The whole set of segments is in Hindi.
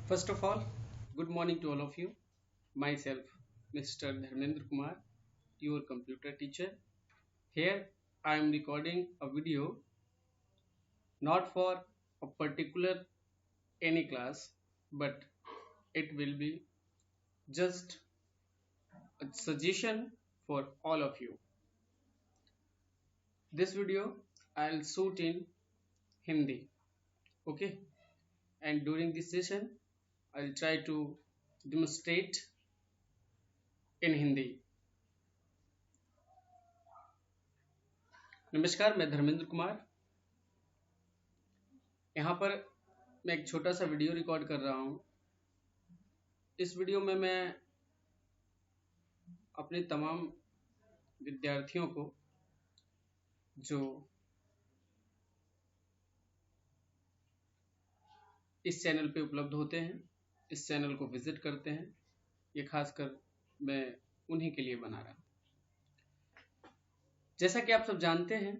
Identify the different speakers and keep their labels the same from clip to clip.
Speaker 1: First of all, good morning to all of you. Myself, Mr. Dharmendra Kumar, your computer teacher. Here I am recording a video not for a particular any class, but it will be just a suggestion for all of you. This video I'll shoot in Hindi, okay? And during this session, I'll try to demonstrate in Hindi. नमस्कार, मैं धर्मेंद्र कुमार। यहाँ पर मैं एक छोटा सा वीडियो रिकॉर्ड कर रहा हूँ। इस वीडियो में मैं अपने तमाम विद्यार्थियों को जो इस चैनल पे उपलब्ध होते हैं, इस चैनल को विजिट करते हैं, ये खासकर मैं उन्हीं के लिए बना रहा हूँ। जैसा कि आप सब जानते हैं,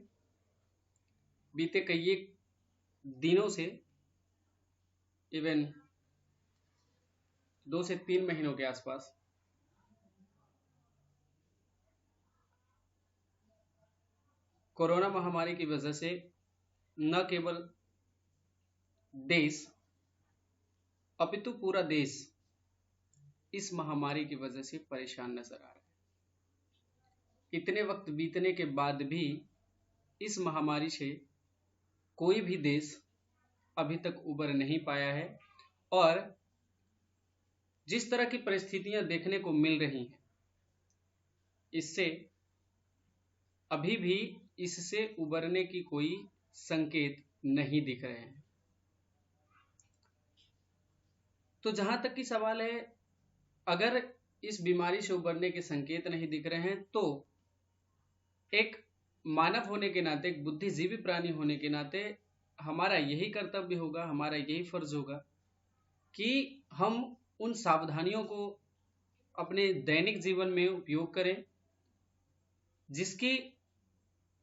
Speaker 1: बीते कई एक दिनों से इवन 2 से 3 महीनों के आसपास कोरोना महामारी की वजह से न केवल देश अपितु पूरा देश इस महामारी की वजह से परेशान नजर आ रहा है। इतने वक्त बीतने के बाद भी इस महामारी से कोई भी देश अभी तक उबर नहीं पाया है और जिस तरह की परिस्थितियां देखने को मिल रही हैं, इससे अभी भी इससे उबरने की कोई संकेत नहीं दिख रहे हैं। तो जहां तक की सवाल है, अगर इस बीमारी से उबरने के संकेत नहीं दिख रहे हैं तो एक मानव होने के नाते, एक बुद्धिजीवी प्राणी होने के नाते हमारा यही कर्तव्य होगा, हमारा यही फर्ज होगा कि हम उन सावधानियों को अपने दैनिक जीवन में उपयोग करें जिसकी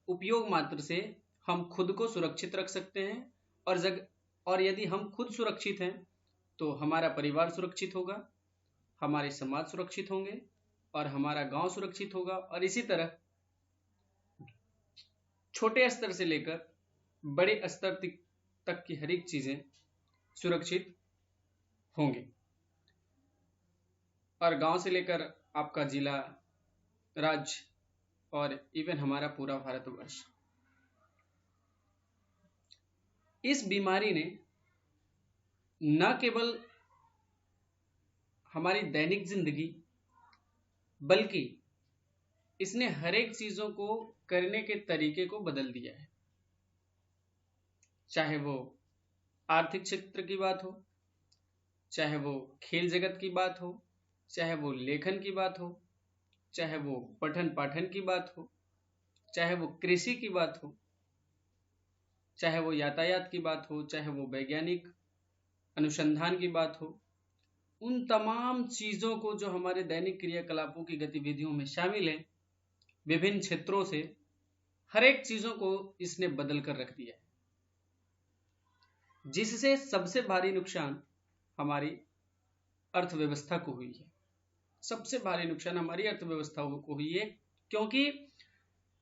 Speaker 1: उपयोग मात्र से हम खुद को सुरक्षित रख सकते हैं और यदि हम खुद सुरक्षित हैं तो हमारा परिवार सुरक्षित होगा, हमारे समाज सुरक्षित होंगे और हमारा गांव सुरक्षित होगा और इसी तरह छोटे स्तर से लेकर बड़े स्तर तक की हर एक चीजें सुरक्षित होंगी और गांव से लेकर आपका जिला, राज्य और इवन हमारा पूरा भारतवर्ष। इस बीमारी ने न केवल हमारी दैनिक जिंदगी बल्कि इसने हर एक चीजों को करने के तरीके को बदल दिया है। चाहे वो आर्थिक क्षेत्र की बात हो, चाहे वो खेल जगत की बात हो, चाहे वो लेखन की बात हो, चाहे वो पठन पाठन की बात हो, चाहे वो कृषि की बात हो, चाहे वो यातायात की बात हो, चाहे वो वैज्ञानिक अनुसंधान की बात हो, उन तमाम चीजों को जो हमारे दैनिक क्रियाकलापों की गतिविधियों में शामिल है, विभिन्न क्षेत्रों से हर एक चीजों को इसने बदल कर रख दिया है, जिससे सबसे भारी नुकसान हमारी अर्थव्यवस्था को हुई है। सबसे भारी नुकसान हमारी अर्थव्यवस्था को हुई है क्योंकि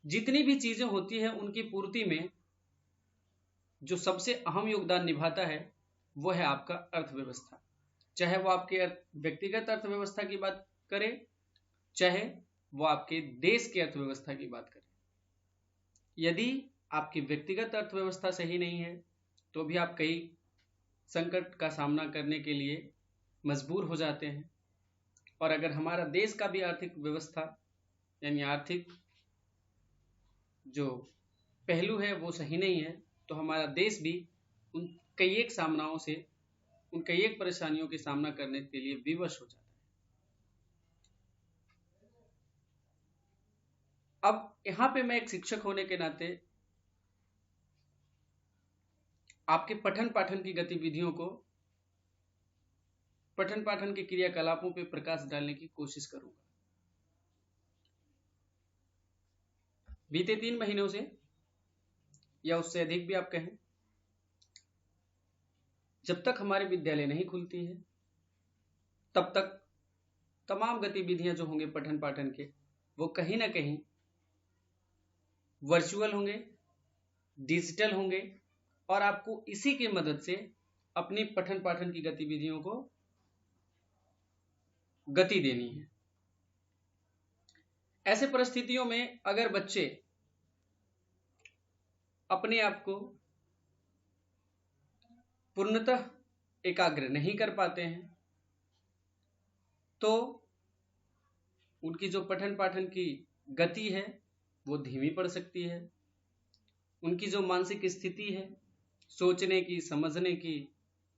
Speaker 1: जितनी भी चीजें होती है उनकी पूर्ति में जो सबसे अहम योगदान निभाता है वो है आपका अर्थव्यवस्था। चाहे वो आपके व्यक्तिगत अर्थव्यवस्था की बात करें, चाहे वो आपके देश की अर्थव्यवस्था की बात करें। यदि आपकी व्यक्तिगत अर्थव्यवस्था सही नहीं है तो भी आप कई संकट का सामना करने के लिए मजबूर हो जाते हैं और अगर हमारा देश का भी आर्थिक व्यवस्था यानी आर्थिक जो पहलू है वो सही नहीं है तो हमारा देश भी उन कई एक सामनाओं से, उन कई एक परेशानियों के सामना करने के लिए विवश हो जाता है। अब यहां पे मैं एक शिक्षक होने के नाते आपके पठन पाठन की गतिविधियों को, पठन पाठन के क्रियाकलापों पे प्रकाश डालने की कोशिश करूंगा। बीते 3 महीनों से या उससे अधिक भी आप कहें, जब तक हमारे विद्यालय नहीं खुलती है तब तक तमाम गतिविधियां जो होंगे पठन पाठन के, वो कहीं ना कहीं वर्चुअल होंगे, डिजिटल होंगे, और आपको इसी की मदद से अपनी पठन पाठन की गतिविधियों को गति देनी है। ऐसे परिस्थितियों में अगर बच्चे अपने आप को पूर्णतः एकाग्र नहीं कर पाते हैं तो उनकी जो पठन पाठन की गति है वो धीमी पड़ सकती है। उनकी जो मानसिक स्थिति है सोचने की, समझने की,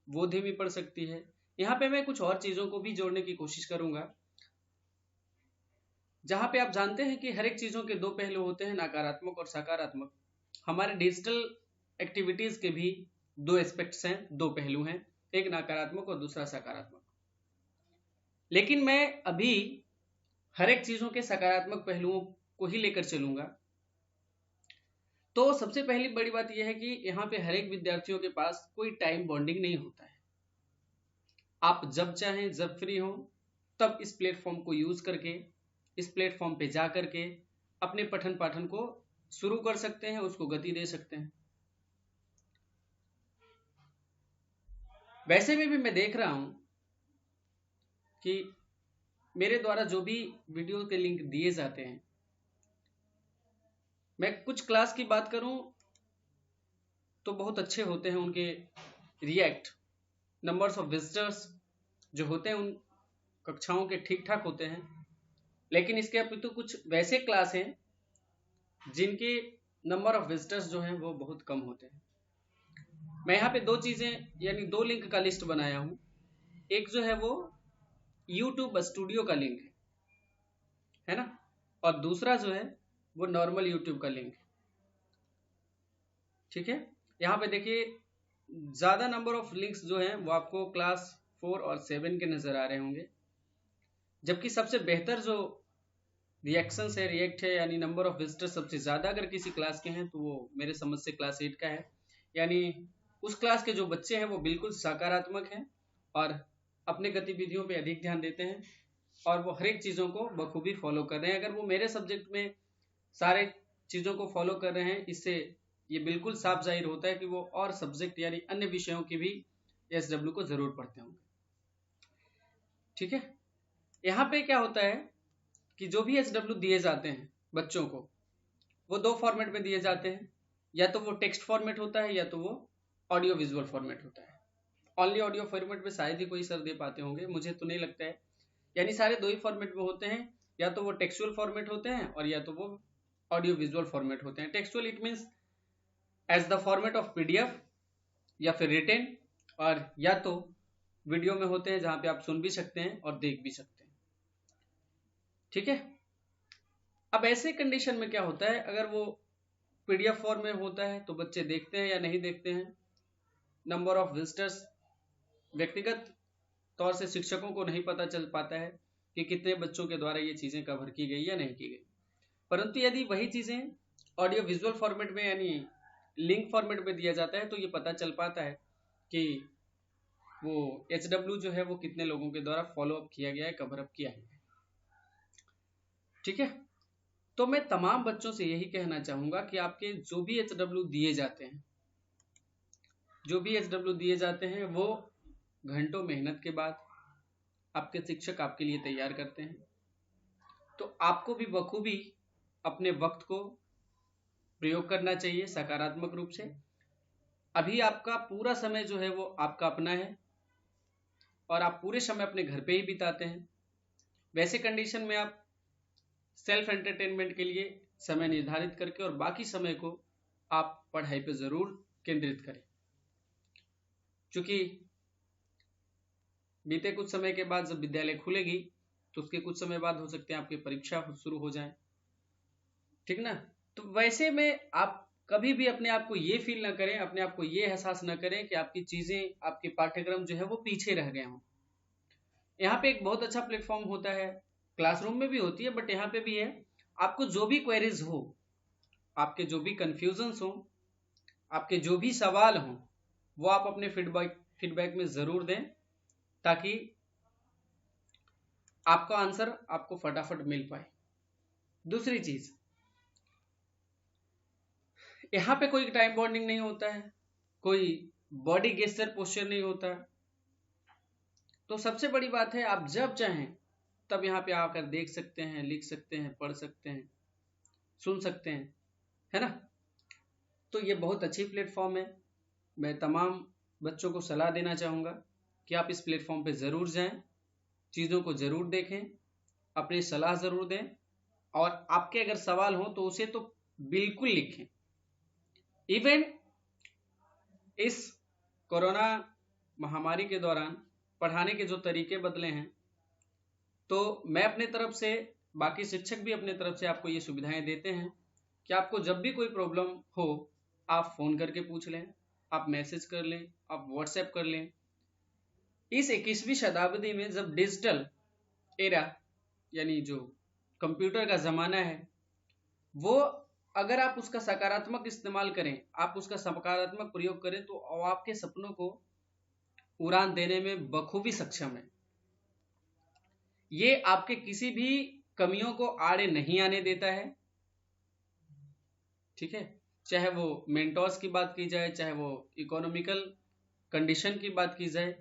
Speaker 1: वो धीमी पड़ सकती है। यहाँ पे मैं कुछ और चीजों को भी जोड़ने की कोशिश करूंगा, जहां पे आप जानते हैं कि हर एक चीजों के दो पहलू होते हैं, नकारात्मक और सकारात्मक। हमारे डिजिटल एक्टिविटीज के भी दो एस्पेक्ट्स हैं, दो पहलू हैं, एक नकारात्मक और दूसरा सकारात्मक। लेकिन मैं अभी हर एक चीजों के सकारात्मक पहलुओं को ही लेकर चलूंगा। तो सबसे पहली बड़ी बात यह है कि यहाँ पे हर एक विद्यार्थियों के पास कोई टाइम बॉन्डिंग नहीं होता है। आप जब चाहें, जब फ्री हो, तब इस प्लेटफॉर्म को यूज करके, इस प्लेटफॉर्म पे जा करके अपने पठन पाठन को शुरू कर सकते हैं, उसको गति दे सकते हैं। वैसे में भी मैं देख रहा हूं कि मेरे द्वारा जो भी वीडियो के लिंक दिए जाते हैं, मैं कुछ क्लास की बात करूं तो बहुत अच्छे होते हैं उनके रिएक्ट, नंबर्स ऑफ विजिटर्स जो होते हैं उन कक्षाओं के ठीक ठाक होते हैं। लेकिन इसके अपितु कुछ वैसे क्लास हैं जिनके नंबर ऑफ विजिटर्स जो हैं वो बहुत कम होते हैं। मैं यहाँ पे दो चीजें यानी दो लिंक का लिस्ट बनाया हूं। एक जो है वो YouTube स्टूडियो का लिंक है ना, और दूसरा जो है वो नॉर्मल YouTube का लिंक है। ठीक है, यहाँ पे देखिए ज्यादा नंबर ऑफ लिंक्स जो हैं वो आपको क्लास 4 और 7 के नजर आ रहे होंगे, जबकि सबसे बेहतर जो रिएक्शंस है, रिएक्ट है, यानी नंबर ऑफ विजिटर सबसे ज्यादा अगर किसी क्लास के हैं तो वो मेरे समझ से क्लास 8 का है। यानी उस क्लास के जो बच्चे हैं वो बिल्कुल सकारात्मक हैं और अपने गतिविधियों पे अधिक ध्यान देते हैं और वो हर एक चीजों को बखूबी फॉलो कर रहे हैं। अगर वो मेरे सब्जेक्ट में सारे चीजों को फॉलो कर रहे हैं, इससे ये बिल्कुल साफ जाहिर होता है कि वो और सब्जेक्ट यानी अन्य विषयों की भी SW को जरूर पढ़ते होंगे। ठीक है, यहाँ पे क्या होता है कि जो भी SW दिए जाते हैं बच्चों को, वो दो फॉर्मेट में दिए जाते हैं, या तो वो टेक्स्ट फॉर्मेट होता है या तो वो ऑडियो विजुअल फॉर्मेट होता है। ओनली ऑडियो फॉर्मेट में शायद ही कोई सर दे पाते होंगे, मुझे तो नहीं लगता है। यानी सारे दो ही फॉर्मेट में होते हैं, या तो वो टेक्सुअल फॉर्मेट होते हैं और या तो वो ऑडियो विजुअल फॉर्मेट होते हैं। Textual it means as the format of PDF या फिर रिटेन, और या तो वीडियो में होते हैं जहां पे आप सुन भी सकते हैं और देख भी सकते हैं। ठीक है, अब ऐसे कंडीशन में क्या होता है, अगर वो PDF फॉर्म में होता है तो बच्चे देखते हैं या नहीं देखते हैं। नंबर ऑफ विजिटर्स व्यक्तिगत तौर से शिक्षकों को नहीं पता चल पाता है कि कितने बच्चों के द्वारा ये चीजें कवर की गई या नहीं की गई। परंतु यदि वही चीजें ऑडियो विजुअल फॉर्मेट में यानी लिंक फॉर्मेट में दिया जाता है तो ये पता चल पाता है कि वो SW जो है वो कितने लोगों के द्वारा फॉलो अप किया गया है, कवर अप किया है। ठीक है, तो मैं तमाम बच्चों से यही कहना चाहूंगा कि आपके जो भी SW दिए जाते हैं, जो भी SW दिए जाते हैं वो घंटों मेहनत के बाद आपके शिक्षक आपके लिए तैयार करते हैं। तो आपको भी बखूबी अपने वक्त को प्रयोग करना चाहिए सकारात्मक रूप से। अभी आपका पूरा समय जो है वो आपका अपना है और आप पूरे समय अपने घर पे ही बिताते हैं। वैसे कंडीशन में आप सेल्फ एंटरटेनमेंट के लिए समय निर्धारित करके और बाकी समय को आप पढ़ाई पे जरूर केंद्रित करें, क्योंकि बीते कुछ समय के बाद जब विद्यालय खुलेगी तो उसके कुछ समय बाद हो सकते हैं आपकी परीक्षा शुरू हो जाए। ठीक ना, तो वैसे में आप कभी भी अपने आप को ये फील ना करें, अपने आप को ये एहसास ना करें कि आपकी चीजें, आपके पाठ्यक्रम जो है वो पीछे रह गए हों। यहाँ पे एक बहुत अच्छा प्लेटफॉर्म होता है, क्लासरूम में भी होती है बट यहाँ पे भी है। आपको जो भी क्वेरीज हो, आपके जो भी कंफ्यूजन्स हो, आपके जो भी सवाल हो, वो आप अपने फीडबैक में जरूर दें, ताकि आपका आंसर आपको फटाफट मिल पाए। दूसरी चीज, यहां पे कोई टाइम बॉन्डिंग नहीं होता है, कोई बॉडी गेस्चर पोस्चर नहीं होता है। तो सबसे बड़ी बात है, आप जब चाहें तब यहाँ पे आकर देख सकते हैं, लिख सकते हैं, पढ़ सकते हैं, सुन सकते हैं, है ना। तो ये बहुत अच्छी प्लेटफॉर्म है। मैं तमाम बच्चों को सलाह देना चाहूँगा कि आप इस प्लेटफॉर्म पे ज़रूर जाएं, चीज़ों को ज़रूर देखें, अपनी सलाह ज़रूर दें, और आपके अगर सवाल हो तो उसे तो बिल्कुल लिखें। इवन इस कोरोना महामारी के दौरान पढ़ाने के जो तरीके बदले हैं, तो मैं अपने तरफ से, बाकी शिक्षक भी अपने तरफ से आपको ये सुविधाएं देते हैं कि आपको जब भी कोई प्रॉब्लम हो, आप फ़ोन करके पूछ लें, आप मैसेज कर लें, आप व्हाट्सएप कर लें। इस 21वीं शताब्दी में जब डिजिटल एरा यानी जो कंप्यूटर का ज़माना है, वो अगर आप उसका सकारात्मक इस्तेमाल करें, आप उसका सकारात्मक प्रयोग करें, तो आपके सपनों को उड़ान देने में बखूबी सक्षम है। ये आपके किसी भी कमियों को आड़े नहीं आने देता है, ठीक है। चाहे वो मेंटोर्स की बात की जाए, चाहे वो इकोनॉमिकल कंडीशन की बात की जाए,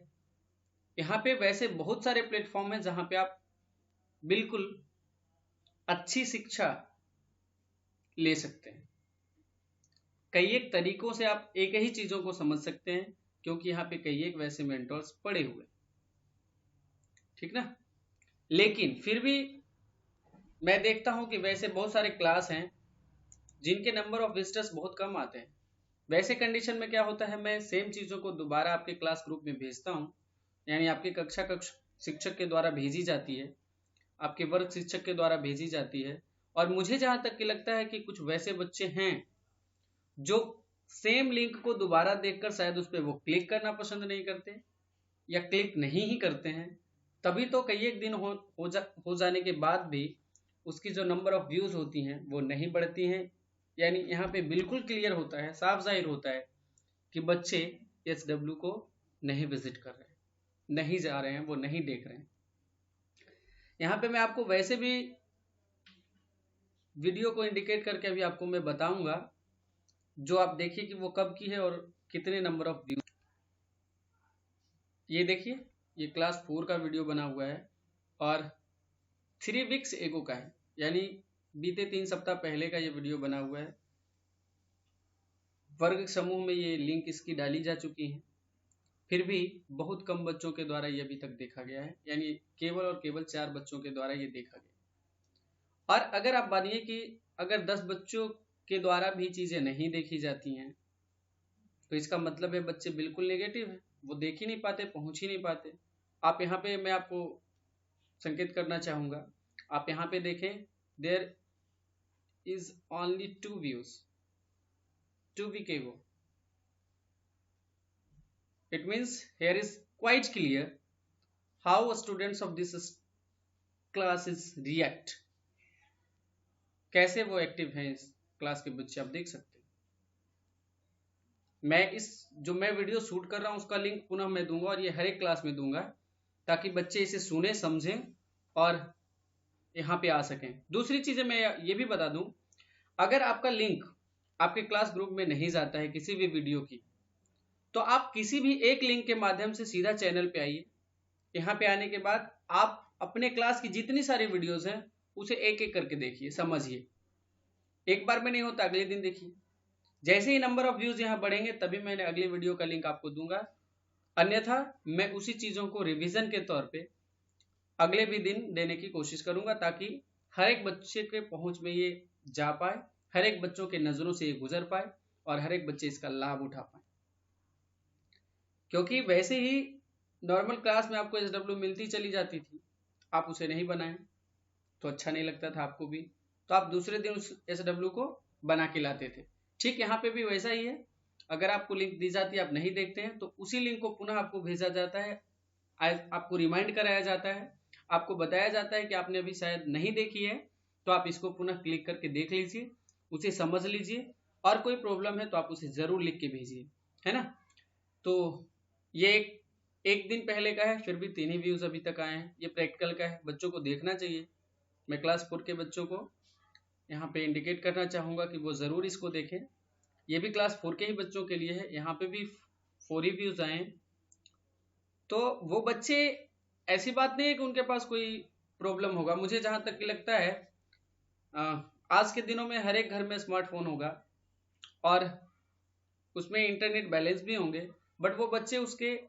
Speaker 1: यहाँ पे वैसे बहुत सारे प्लेटफॉर्म हैं जहां पे आप बिल्कुल अच्छी शिक्षा ले सकते हैं। कई एक तरीकों से आप एक ही चीजों को समझ सकते हैं, क्योंकि यहाँ पे कई एक वैसे मेंटोर्स पड़े हुए, ठीक ना। लेकिन फिर भी मैं देखता हूं कि वैसे बहुत सारे क्लास हैं जिनके नंबर ऑफ विजिटर्स बहुत कम आते हैं। वैसे कंडीशन में क्या होता है, मैं सेम चीजों को दोबारा आपके क्लास ग्रुप में भेजता हूं, यानी आपके कक्षा कक्ष शिक्षक के द्वारा भेजी जाती है, आपके वर्ग शिक्षक के द्वारा भेजी जाती है। और मुझे जहां तक कि लगता है कि कुछ वैसे बच्चे हैं जो सेम लिंक को दोबारा देखकर शायद उस पर वो क्लिक करना पसंद नहीं करते, या क्लिक नहीं ही करते हैं, तभी तो कई एक दिन हो जाने के बाद भी उसकी जो नंबर ऑफ व्यूज होती हैं वो नहीं बढ़ती हैं। यानी यहाँ पे बिल्कुल क्लियर होता है, साफ जाहिर होता है कि बच्चे SW को नहीं विजिट कर रहे हैं, नहीं जा रहे हैं, वो नहीं देख रहे हैं। यहाँ पे मैं आपको वैसे भी वीडियो को इंडिकेट करके अभी आपको मैं बताऊंगा, जो आप देखिए कि वो कब की है और कितने नंबर ऑफ व्यूज। ये देखिए, ये क्लास 4 का वीडियो बना हुआ है और 3 वीक्स एगो का है, यानी बीते 3 सप्ताह पहले का ये वीडियो बना हुआ है। वर्ग समूह में ये लिंक इसकी डाली जा चुकी है, फिर भी बहुत कम बच्चों के द्वारा ये अभी तक देखा गया है, यानी केवल और केवल 4 बच्चों के द्वारा ये देखा गया। और अगर आप मानिए कि अगर 10 बच्चों के द्वारा भी चीजें नहीं देखी जाती हैं, तो इसका मतलब है बच्चे बिल्कुल नेगेटिव है, वो देख ही नहीं पाते, पहुंच ही नहीं पाते। आप यहाँ पे, मैं आपको संकेत करना चाहूंगा, आप यहाँ पे देखें, there is only 2 views 2 week ago. It means here is quite clear how students of this classes react, कैसे वो एक्टिव हैं इस क्लास के बच्चे, आप देख सकते हैं। मैं इस जो मैं वीडियो शूट कर रहा हूं उसका लिंक पुनः मैं दूंगा, और ये हर एक क्लास में दूंगा, ताकि बच्चे इसे सुने, समझें और यहाँ पे आ सकें। दूसरी चीजें मैं ये भी बता दूं, अगर आपका लिंक आपके क्लास ग्रुप में नहीं जाता है किसी भी वीडियो की, तो आप किसी भी एक लिंक के माध्यम से सीधा चैनल पे आइए। यहाँ पे आने के बाद आप अपने क्लास की जितनी सारी वीडियोस हैं उसे एक एक करके देखिए, समझिए। एक बार में नहीं होता, अगले दिन देखिए। जैसे ही नंबर ऑफ व्यूज यहाँ बढ़ेंगे तभी मैंने अगली वीडियो का लिंक आपको दूंगा, अन्यथा मैं उसी चीजों को रिवीजन के तौर पे अगले भी दिन देने की कोशिश करूंगा, ताकि हर एक बच्चे के पहुंच में ये जा पाए, हर एक बच्चों के नजरों से ये गुजर पाए और हर एक बच्चे इसका लाभ उठा पाए। क्योंकि वैसे ही नॉर्मल क्लास में आपको SW मिलती चली जाती थी, आप उसे नहीं बनाए तो अच्छा नहीं लगता था आपको भी, तो आप दूसरे दिन उस SW को बना के लाते थे। ठीक यहाँ पे भी वैसा ही है, अगर आपको लिंक दी जाती है, आप नहीं देखते हैं, तो उसी लिंक को पुनः आपको भेजा जाता है, आपको रिमाइंड कराया जाता है, आपको बताया जाता है कि आपने अभी शायद नहीं देखी है, तो आप इसको पुनः क्लिक करके देख लीजिए, उसे समझ लीजिए, और कोई प्रॉब्लम है तो आप उसे जरूर लिख के भेजिए, है ना। तो ये एक एक दिन पहले का है, फिर भी 3 ही व्यूज अभी तक आए हैं। ये प्रैक्टिकल का है, बच्चों को देखना चाहिए। मैं क्लास 4 के बच्चों को यहाँ पे इंडिकेट करना चाहूँगा कि वो ज़रूर इसको देखें। ये भी क्लास 4 के ही बच्चों के लिए है, यहाँ पे भी 4 ही व्यूज आए हैं। तो वो बच्चे, ऐसी बात नहीं है कि उनके पास कोई प्रॉब्लम होगा। मुझे जहाँ तक कि लगता है आज के दिनों में हर एक घर में स्मार्टफोन होगा और उसमें इंटरनेट बैलेंस भी होंगे, बट वो बच्चे उसके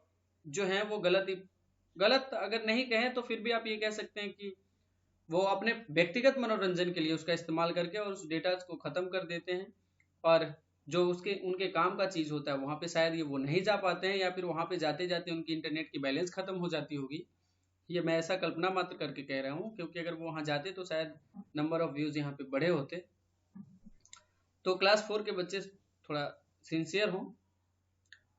Speaker 1: जो हैं वो गलत अगर नहीं कहें तो फिर भी आप ये कह सकते हैं कि वो अपने व्यक्तिगत मनोरंजन के लिए उसका इस्तेमाल करके और उस डेटा को ख़त्म कर देते हैं, और जो उनके काम का चीज़ होता है वहाँ पे शायद ये वो नहीं जा पाते हैं, या फिर वहाँ पे जाते जाते उनकी इंटरनेट की बैलेंस ख़त्म हो जाती होगी। ये मैं ऐसा कल्पना मात्र करके कह रहा हूँ, क्योंकि अगर वो वहाँ जाते तो शायद नंबर ऑफ व्यूज़ यहाँ पे बड़े होते। तो क्लास 4 के बच्चे थोड़ा सिंसियर हों।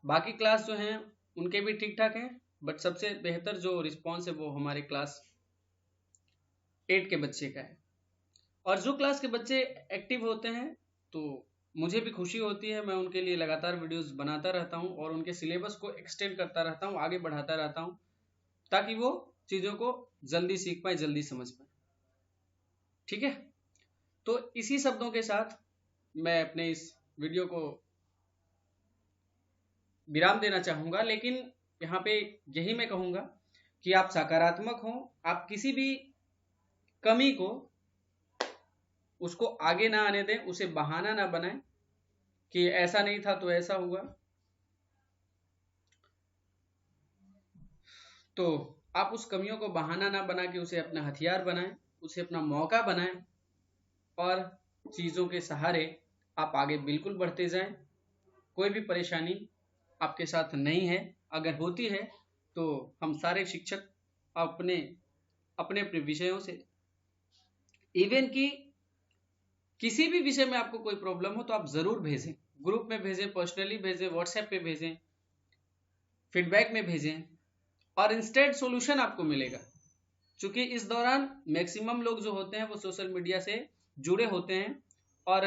Speaker 1: बाकी क्लास जो हैं उनके भी ठीक ठाक हैं, बट सबसे बेहतर जो रिस्पॉन्स है वो हमारे क्लास 8 के बच्चे का है। और जो क्लास के बच्चे एक्टिव होते हैं तो मुझे भी खुशी होती है, मैं उनके लिए लगातार वीडियोस बनाता रहता हूँ और उनके सिलेबस को एक्सटेंड करता रहता हूँ, आगे बढ़ाता रहता हूँ, ताकि वो चीज़ों को जल्दी सीख पाए, जल्दी समझ पाए। ठीक है, तो इसी शब्दों के साथ मैं अपने इस वीडियो को विराम देना चाहूँगा। लेकिन यहाँ पे यही मैं कहूँगा कि आप सकारात्मक हों, आप किसी भी कमी को उसको आगे ना आने दें, उसे बहाना ना बनाएं कि ऐसा नहीं था तो ऐसा हुआ। तो आप उस कमियों को बहाना ना बना के उसे अपना हथियार बनाएं, उसे अपना मौका बनाएं और चीज़ों के सहारे आप आगे बिल्कुल बढ़ते जाएं। कोई भी परेशानी आपके साथ नहीं है, अगर होती है तो हम सारे शिक्षक अपने अपने अपने विषयों से, इवन कि किसी भी विषय में आपको कोई प्रॉब्लम हो तो आप ज़रूर भेजें, ग्रुप में भेजें, पर्सनली भेजें, व्हाट्सएप पे भेजें, फीडबैक में भेजें और इंस्टेंट सॉल्यूशन आपको मिलेगा। क्योंकि इस दौरान मैक्सिमम लोग जो होते हैं वो सोशल मीडिया से जुड़े होते हैं और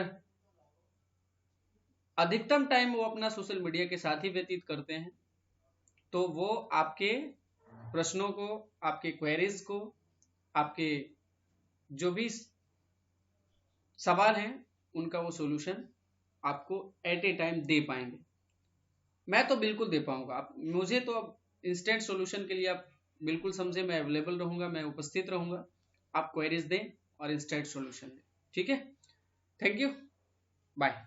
Speaker 1: अधिकतम टाइम वो अपना सोशल मीडिया के साथ ही व्यतीत करते हैं। तो वो आपके प्रश्नों को, आपके क्वेरीज को, आपके जो भी सवाल हैं उनका वो सॉल्यूशन आपको एट ए टाइम दे पाएंगे। मैं तो बिल्कुल दे पाऊंगा। आप मुझे तो अब इंस्टेंट सॉल्यूशन के लिए आप बिल्कुल समझे, मैं अवेलेबल रहूंगा, मैं उपस्थित रहूंगा। आप क्वेरीज दें और इंस्टेंट सॉल्यूशन दें। ठीक है, थैंक यू, बाय।